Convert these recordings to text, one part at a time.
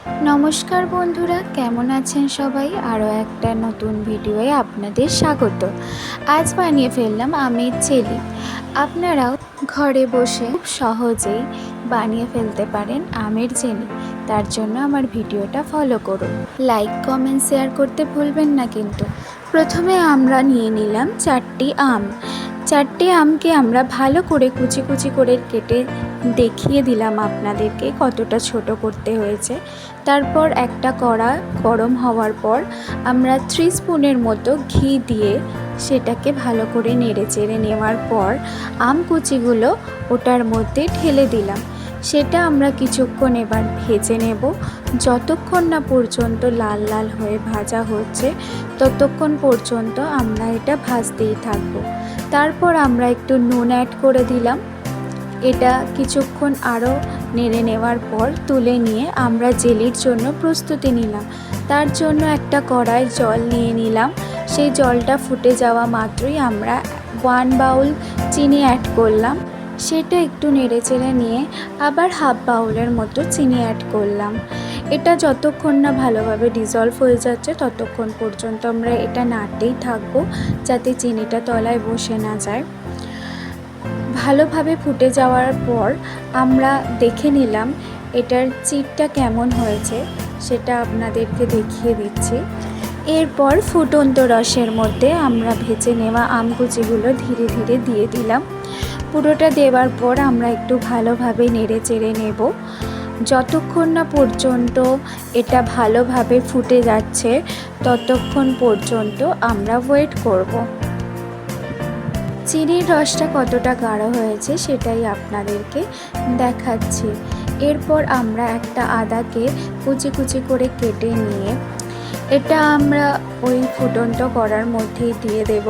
নমস্কার বন্ধুরা, কেমন আছেন সবাই? আরও একটা নতুন ভিডিওয়ে আপনাদের স্বাগত। আজ বানিয়ে ফেললাম আমের জেলি। আপনারাও ঘরে বসে খুব সহজেই বানিয়ে ফেলতে পারেন আমের জেলি। তার জন্য আমার ভিডিওটা ফলো করুন, লাইক কমেন্ট শেয়ার করতে ভুলবেন না কিন্তু। প্রথমে আমরা নিয়ে নিলাম 4টি আম। 4টি আমকে আমরা ভালো করে কুচি কুচি করে কেটে দেখিয়ে দিলাম আপনাদেরকে কতটা ছোট করতে হয়েছে। তারপর একটা কড়া গরম হওয়ার পর আমরা 3 স্পুনের মতো ঘি দিয়ে সেটাকে ভালো করে নেড়ে চেড়ে নেওয়ার পর আম কুচিগুলো ওটার মধ্যে ঢেলে দিলাম। সেটা আমরা কিছুক্ষণ এবার ভেজে নেব। যতক্ষণ না পর্যন্ত লাল লাল হয়ে ভাজা হচ্ছে ততক্ষণ পর্যন্ত আমরা এটা ভাজতেই থাকবো। তারপর আমরা একটু নুন অ্যাড করে দিলাম। এটা কিছুক্ষণ আরও নেড়ে নেওয়ার পর তুলে নিয়ে আমরা জেলির জন্য প্রস্তুতি নিলাম। তার জন্য একটা কড়াই জল নিয়ে নিলাম। সেই জলটা ফুটে যাওয়া মাত্রই আমরা 1 বাউল চিনি অ্যাড করলাম। সেটা একটু নেড়ে চেড়ে নিয়ে আবার হাফ বাউলের মতো চিনি অ্যাড করলাম। এটা যতক্ষণ না ভালোভাবে ডিজলভ হয়ে যাচ্ছে ততক্ষণ পর্যন্ত আমরা এটা নাড়তেই থাকবো, যাতে চিনিটা তলায় বসে না যায়। ভালোভাবে ফুটে যাওয়ার পর আমরা দেখে নিলাম এটার চিটটা কেমন হয়েছে, সেটা আপনাদেরকে দেখিয়ে দিচ্ছি। এরপর ফুটন্ত রসের মধ্যে আমরা ভেজে নেওয়া আম কুচিগুলো ধীরে ধীরে দিয়ে দিলাম। পুরোটা দেওয়ার পর আমরা একটু ভালোভাবে নেড়ে চেড়ে নেব যতক্ষণ না পর্যন্ত এটা ভালোভাবে ফুটে যাচ্ছে ততক্ষণ পর্যন্ত আমরা ওয়েট করব। চিনির রসটা কতটা গাঢ় হয়েছে সেটাই আপনাদেরকে দেখাচ্ছি। এরপর আমরা একটা আদাকে কুচি কুচি করে কেটে নিয়ে এটা আমরা ওই ফুটন্ত কড়ার মধ্যেই দিয়ে দেব।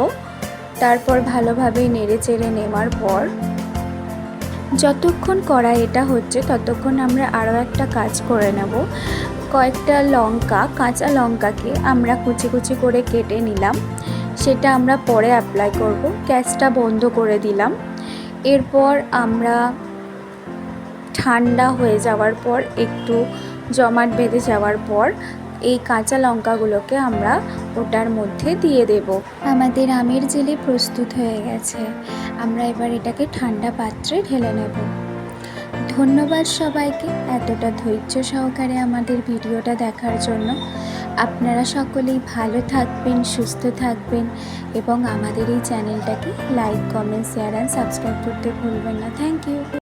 তারপর ভালোভাবে নেড়ে চেড়ে নেওয়ার পর যতক্ষণ কড়াই এটা হচ্ছে ততক্ষণ আমরা আরও একটা কাজ করে নেব। কয়েকটা কাঁচা লঙ্কাকে আমরা কুচি কুচি করে কেটে নিলাম। সেটা আমরা পরে অ্যাপ্লাই করব। গ্যাসটা বন্ধ করে দিলাম। এরপর আমরা ঠান্ডা হয়ে যাওয়ার পর একটু জমাট বেঁধে যাওয়ার পর এই কাঁচা লঙ্কাগুলোকে আমরা ওটার মধ্যে দিয়ে দেব। আমাদের আমের জেলি প্রস্তুত হয়ে গেছে। আমরা এবার এটাকে ঠান্ডা পাত্রে ঢেলে নেব। ধন্যবাদ সবাইকে এতটা ধৈর্য সহকারে আমাদের ভিডিওটা দেখার জন্য। আপনারা সকলেই ভালো থাকবেন, সুস্থ থাকবেন এবং আমাদের এই চ্যানেলটাকে like comment share and subscribe করতে ভুলবেন না। Thank you.